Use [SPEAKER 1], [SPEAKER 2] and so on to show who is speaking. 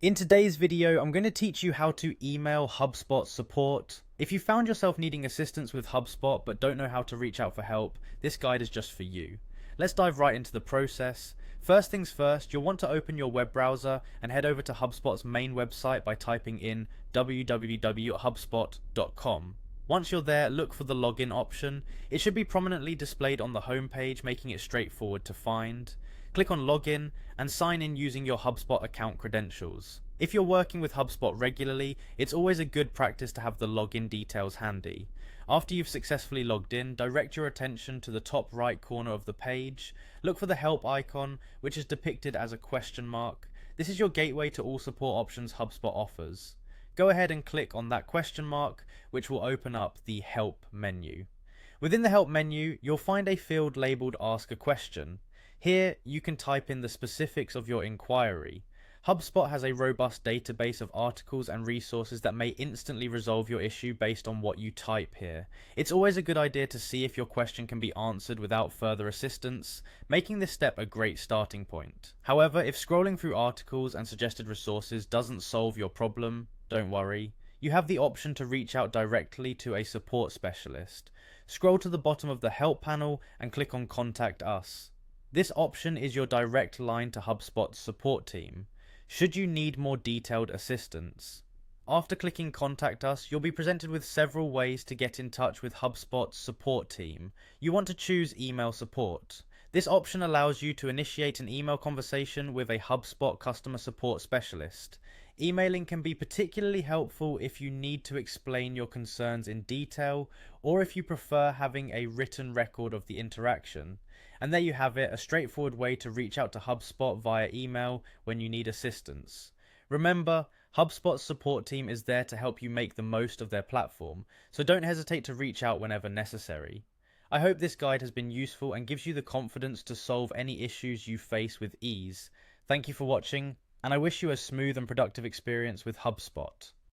[SPEAKER 1] In today's video, I'm going to teach you how to email HubSpot support. If you found yourself needing assistance with HubSpot but don't know how to reach out for help, this guide is just for you. Let's dive right into the process. First things first, you'll want to open your web browser and head over to HubSpot's main website by typing in www.hubspot.com. Once you're there, look for the login option. It should be prominently displayed on the home page, making it straightforward to find. Click on Login and sign in using your HubSpot account credentials. If you're working with HubSpot regularly, it's always a good practice to have the login details handy. After you've successfully logged in, direct your attention to the top right corner of the page. Look for the help icon, which is depicted as a question mark. This is your gateway to all support options HubSpot offers. Go ahead and click on that question mark, which will open up the Help menu. Within the Help menu, you'll find a field labeled Ask a Question. Here, you can type in the specifics of your inquiry. HubSpot has a robust database of articles and resources that may instantly resolve your issue based on what you type here. It's always a good idea to see if your question can be answered without further assistance, making this step a great starting point. However, if scrolling through articles and suggested resources doesn't solve your problem, don't worry. You have the option to reach out directly to a support specialist. Scroll to the bottom of the Help panel and click on Contact Us. This option is your direct line to HubSpot's support team, should you need more detailed assistance. After clicking Contact Us, you'll be presented with several ways to get in touch with HubSpot's support team. You want to choose Email Support. This option allows you to initiate an email conversation with a HubSpot customer support specialist. Emailing can be particularly helpful if you need to explain your concerns in detail, or if you prefer having a written record of the interaction. And there you have it, a straightforward way to reach out to HubSpot via email when you need assistance. Remember, HubSpot's support team is there to help you make the most of their platform, so don't hesitate to reach out whenever necessary. I hope this guide has been useful and gives you the confidence to solve any issues you face with ease. Thank you for watching, and I wish you a smooth and productive experience with HubSpot.